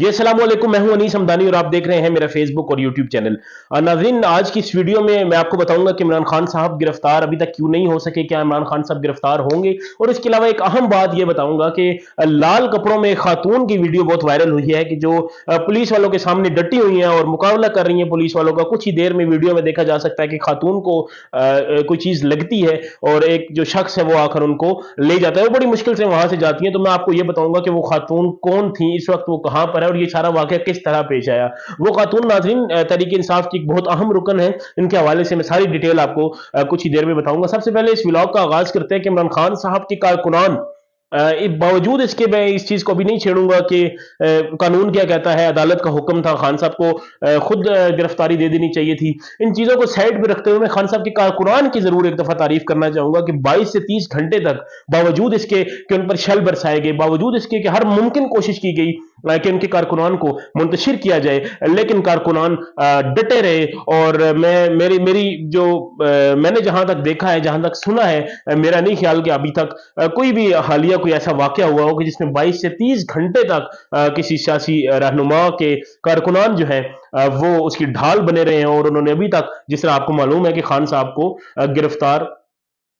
जी अस्सलाम वालेकुम, मैं हूं अनीस हमदानी और आप देख रहे हैं मेरा फेसबुक और यूट्यूब चैनल। नाज़रीन, आज की इस वीडियो में मैं आपको बताऊंगा कि इमरान खान साहब गिरफ्तार अभी तक क्यों नहीं हो सके, क्या इमरान खान साहब गिरफ्तार होंगे, और इसके अलावा एक अहम बात यह बताऊंगा कि लाल कपड़ों में एक खातून की वीडियो बहुत वायरल हुई है कि जो पुलिस वालों के सामने डटी हुई हैं और मुकाबला कर रही हैं पुलिस वालों का। कुछ ही देर में वीडियो में देखा जा सकता है कि खातून को कोई चीज लगती है और एक जो शख्स है वो आकर उनको ले जाता है, वो बड़ी मुश्किल से वहां से जाती है। तो मैं आपको ये बताऊंगा कि वो खातून कौन थी, इस वक्त वो कहां पर है और ये सारा वाकया किस तरह पेश आया। वो खातून नाज़रीन तहरीक इंसाफ की एक बहुत अहम रुकन है। इनके हवाले से मैं सारी डिटेल आपको कुछ ही देर में बताऊंगा। सबसे पहले इस व्लॉग का आगाज करते हैं कि इमरान खान साहब के कारकुनान बावजूद इसके, मैं इस चीज को भी नहीं छेड़ूंगा कि कानून क्या कहता है, अदालत का हुक्म था, खान साहब को खुद गिरफ्तारी दे देनी चाहिए थी। इन चीजों को साइड पे रखते हुए मैं खान साहब के कारकुनान की जरूर एक दफा तारीफ करना चाहूंगा कि 22 से 30 घंटे तक बावजूद इसके कि उन पर शल बरसाए गए, बावजूद इसके कि हर मुमकिन कोशिश की गई कि उनके कारकुनान को मुंतशिर किया जाए, लेकिन कारकुनान डटे रहे। और मैं मेरी मेरी जो मैंने जहां तक देखा है, जहां तक सुना है, मेरा नहीं ख्याल कि अभी तक कोई भी हालिया कोई ऐसा वाकया हुआ हो कि जिसमें 22 से 30 घंटे तक किसी सियासी रहनुमा के कारकुनान जो है वो उसकी ढाल बने रहे हैं और उन्होंने अभी तक, जिस तरह आपको मालूम है कि खान साहब को गिरफ्तार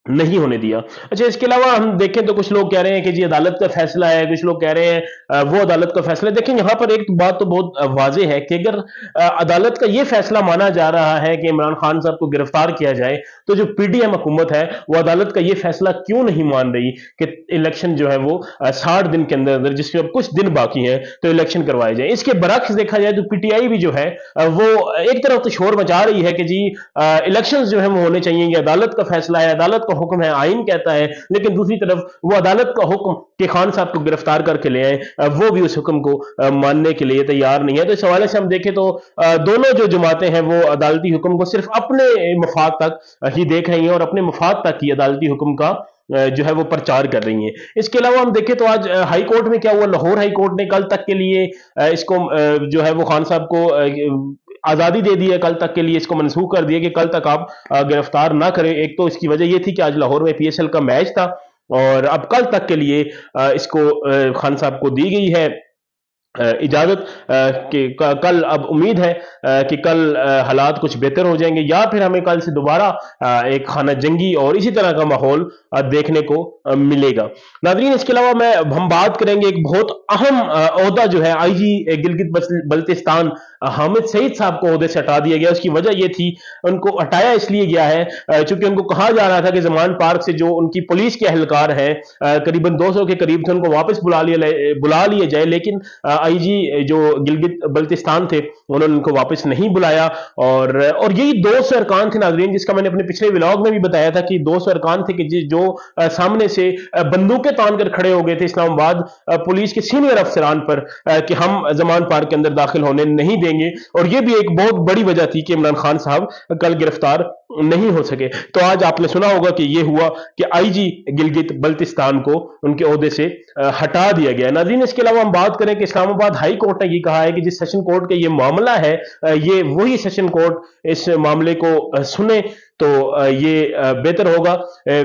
नहीं होने दिया। अच्छा, इसके अलावा हम देखें तो कुछ लोग कह रहे हैं कि जी अदालत का फैसला है, कुछ लोग कह रहे हैं वो अदालत का फैसला है। देखें, यहां पर एक बात तो बहुत वाजे है कि अगर अदालत का ये फैसला माना जा रहा है कि इमरान खान साहब को गिरफ्तार किया जाए, तो जो पीडीएम हुकूमत है वो अदालत का ये फैसला क्यों नहीं मान रही कि इलेक्शन जो है वो 60 दिन के अंदर अंदर, जिसमें अब कुछ दिन बाकी हैं, तो इलेक्शन करवाए जाए। इसके बरक्स देखा जाए तो पीटीआई भी जो है वो एक तरफ तो शोर मचा रही है कि जी इलेक्शन जो है वो होने चाहिए, ये अदालत का फैसला है, अदालत का हुक्म है, आइन कहता है, लेकिन दूसरी तरफ वो अदालत का हुक्म कि खान साहब को गिरफ्तार करके ले आए, वो भी उस हुक्म को मानने के लिए तैयार नहीं है। तो इस हवाले से हम देखें तो दोनों जो जमातें हैं वो अदालती हुक्म को सिर्फ अपने मफाद तक ही देख रही हैं और अपने मफाद तक ही अदालती हुक्म का जो है वो प्रचार कर रही हैं। इसके अलावा हम देखें तो आज हाई कोर्ट में क्या हुआ, लाहौर हाई कोर्ट ने कल तक के लिए इसको जो है वो खान साहब को आजादी दे दी है, कल तक के लिए इसको मनसूख कर दिया कि कल तक आप गिरफ्तार ना करें। एक तो इसकी वजह यह थी कि आज लाहौर में पीएसएल का मैच था और अब कल तक के लिए इसको खान साहब को दी गई है इजाजत कि कल अब उम्मीद है कि कल हालात कुछ बेहतर हो जाएंगे या फिर हमें कल से दोबारा एक खाना जंगी और इसी तरह का माहौल देखने को मिलेगा। नाज़रीन, इसके अलावा हम बात करेंगे एक बहुत अहम ओहदा जो है आईजी गिलगित बल्तिस्तान हामिद सईद साहब को ओहदे से हटा दिया गया। उसकी वजह यह थी, उनको हटाया इसलिए गया है चूंकि उनको कहा जा रहा था कि जमान पार्क से जो उनकी पुलिस के अहलकार हैं करीबन 200 के करीब थे, उनको वापस बुला लिया जाए, लेकिन आईजी जो गिलगित बल्तिस्तान थे उन्होंने उनको वापस नहीं बुलाया। और यही 200 अरकान थे नाज़रीन, जिसका मैंने अपने पिछले व्लॉग में भी बताया था कि 200 अरकान थे कि जो सामने से बंदूकें तान कर खड़े हो गए थे इस्लामाबाद पुलिस के सीनियर अफसरान पर कि हम जमान पार्क के अंदर दाखिल होने नहीं देंगे। और यह भी एक बहुत बड़ी वजह थी कि इमरान खान साहब कल गिरफ्तार नहीं हो सके। तो आज आपने सुना होगा कि यह हुआ कि आईजी गिलगित बल्तिस्तान को उनके ओहदे से हटा दिया गया। नाज़रीन, इसके अलावा हम बात करें कि इस्लामाबाद हाई कोर्ट ने यह कहा है कि जिस सेशन कोर्ट का यह मामला है, ये वही सेशन कोर्ट इस मामले को सुने तो ये बेहतर होगा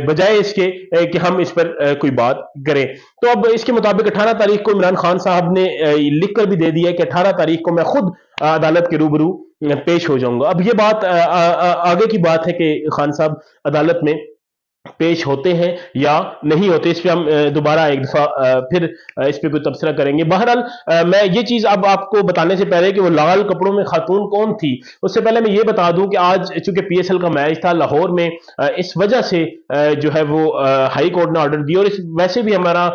बजाय इसके कि हम इस पर कोई बात करें। तो अब इसके मुताबिक 18 तारीख को इमरान खान साहब ने लिख कर भी दे दिया कि 18 तारीख को मैं खुद अदालत के रूबरू पेश हो जाऊंगा। अब ये बात आगे की बात है कि खान साहब अदालत में पेश होते हैं या नहीं होते, इस पे हम दोबारा एक दफा फिर इस पे कोई तबसरा करेंगे। बहरहाल मैं ये चीज अब आपको बताने से पहले कि वो लाल कपड़ों में खातून कौन थी, उससे पहले मैं ये बता दूं कि आज चूंकि पीएसएल का मैच था लाहौर में, इस वजह से जो है वो हाई कोर्ट ने ऑर्डर दिया। और वैसे भी हमारा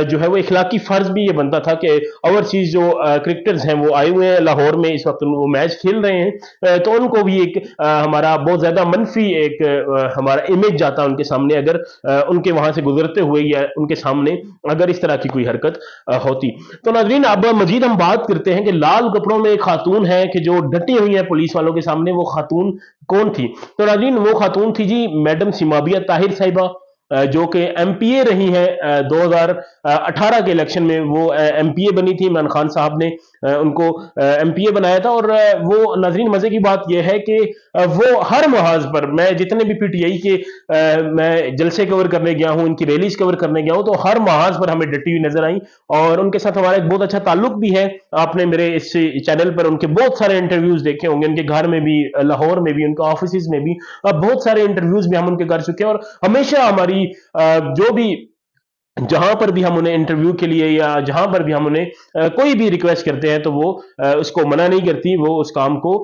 जो है वो इखलाकी फर्ज भी ये बनता था कि ओवरसीज जो क्रिकेटर्स हैं वो आए हुए हैं लाहौर में, इस वक्त वो मैच खेल रहे हैं, तो उनको भी एक हमारा बहुत ज्यादा मनफी एक हमारा इमेज जाता उनके सामने अगर उनके वहां से गुजरते हुए या उनके सामने अगर इस तरह की कोई हरकत होती। तो नाज़रीन, अब मजीद हम बात करते हैं कि लाल कपड़ों में एक खातून है कि जो डटी हुई है पुलिस वालों के सामने, वो खातून कौन थी। तो नाज़रीन, वो खातून थी जी मैडम सिमाबिया ताहिर साहिबा, जो कि MPA रही हैं 2018 के इलेक्शन में, वो MPA बनी थी। इमरान खान साहब ने उनको MPA बनाया था। और वो नाजरीन मजे की बात यह है कि वो हर महाज पर, मैं जितने भी PTI के मैं जलसे कवर करने गया हूं, इनकी रैलीज कवर करने गया हूं, तो हर महाज पर हमें डटी हुई नजर आई। और उनके साथ हमारा एक बहुत अच्छा ताल्लुक भी है। आपने मेरे इस चैनल पर उनके बहुत सारे इंटरव्यूज देखे होंगे, उनके घर में भी, लाहौर में भी, उनके ऑफिस में भी बहुत सारे इंटरव्यूज भी हम उनके कर चुके हैं। और हमेशा हमारी जो भी, जहां पर भी हम उन्हें इंटरव्यू के लिए या जहां पर भी हम उन्हें कोई भी रिक्वेस्ट करते हैं, तो वो उसको मना नहीं करती, वो उस काम को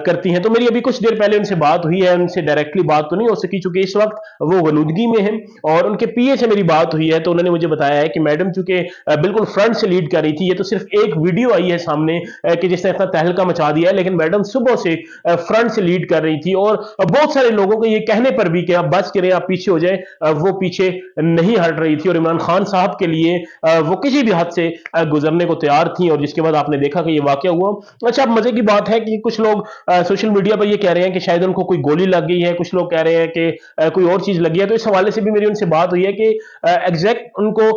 करती हैं। तो मेरी अभी कुछ देर पहले उनसे बात हुई है, उनसे डायरेक्टली बात तो नहीं हो सकी चूंकि इस वक्त वो गलूदगी में है। और उनके PA से मेरी बात हुई है, तो उन्होंने मुझे बताया है कि मैडम चूंकि बिल्कुल फ्रंट से लीड कर रही थी, ये तो सिर्फ एक वीडियो आई है सामने कि जिसने इतना तहलका मचा दिया है, लेकिन मैडम सुबह से फ्रंट से लीड कर रही थी। और बहुत सारे लोगों को ये कहने पर भी कि आप बच करें, आप पीछे हो जाए, वो पीछे नहीं हट रही थी। और इमरान खान साहब के लिए वो किसी भी हद से गुजरने को तैयार थी। और जिसके बाद आपने देखा कि ये वाकया हुआ। अच्छा, अब मजे की बात है कि कुछ लोग सोशल मीडिया पर ये कह रहे हैं कि शायद उनको कोई गोली लग गई है, कुछ लोग कह रहे हैं कि कोई और चीज लगी है। तो इस हवाले से भी मेरी उनसे बात हुई है कि एग्जैक्ट उनको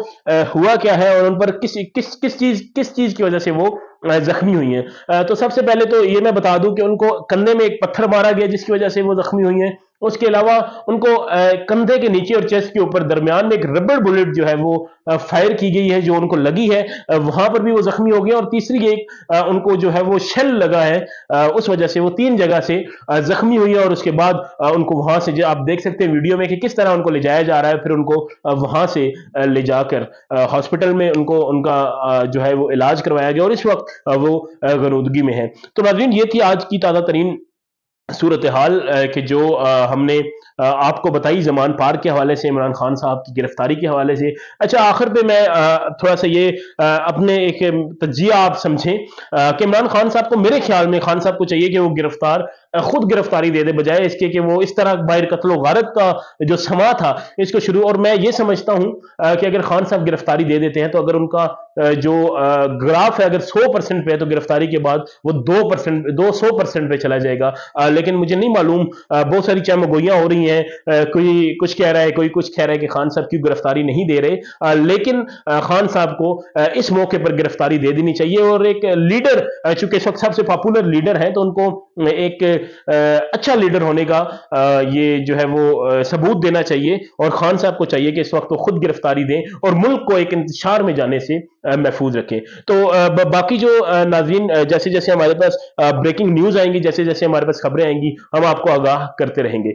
हुआ क्या है और उन पर किस चीज की वजह से वो जख्मी हुई हैं। तो सबसे पहले तो ये मैं बता दूं कि उनको कंधे में एक पत्थर मारा गया जिसकी वजह से वो जख्मी हुई हैं। उसके अलावा उनको कंधे के नीचे और चेस्ट के ऊपर दरमियान में एक रबड़ बुलेट जो है वो फायर की गई है, जो उनको लगी है, वहां पर भी वो जख्मी हो गए। और तीसरी एक उनको जो है वो शेल लगा है, उस वजह से वो 3 जगह से जख्मी हुई है। और उसके बाद उनको वहां से, जो आप देख सकते हैं वीडियो में कि किस तरह उनको ले जाया जा रहा है, फिर उनको वहां से ले जाकर हॉस्पिटल में उनको उनका जो है वो इलाज करवाया गया। और इस वक्त वो गनूदगी में है। तो नाज़रीन, ये थी आज की ताज़ा तरीन सूरत हाल कि जो हमने आपको बताई ज़मान पार के हवाले से, इमरान खान साहब की गिरफ्तारी के हवाले से। अच्छा, आखिर पे मैं थोड़ा सा ये अपने एक तज्जिया आप समझें कि इमरान खान साहब को, मेरे ख्याल में खान साहब को चाहिए कि वो खुद गिरफ्तारी दे दे, बजाय इसके कि वो इस तरह बाहर कत्लो गारत का जो समा था इसको शुरू। और मैं ये समझता हूं कि अगर खान साहब गिरफ्तारी दे देते हैं, तो अगर उनका जो ग्राफ है अगर 100% पे है, तो गिरफ्तारी के बाद वो 200% पे चला जाएगा। लेकिन मुझे नहीं मालूम, बहुत सारी चमगोइयां हो रही हैं, कोई कुछ कह रहा है, कोई कुछ कह रहा है कि खान साहब की गिरफ्तारी नहीं दे रहे। लेकिन खान साहब को इस मौके पर गिरफ्तारी दे देनी चाहिए। और एक लीडर, चूंकि इस वक्त सबसे पॉपुलर लीडर है, तो उनको एक अच्छा लीडर होने का ये जो है वो सबूत देना चाहिए। और खान साहब को चाहिए कि इस वक्त वो खुद गिरफ्तारी दें और मुल्क को एक इंतशार में जाने से महफूज रखें। तो बाकी जो नाज़रीन, जैसे जैसे हमारे पास ब्रेकिंग न्यूज आएंगी, जैसे जैसे हमारे पास खबरें आएंगी, हम आपको आगाह करते रहेंगे।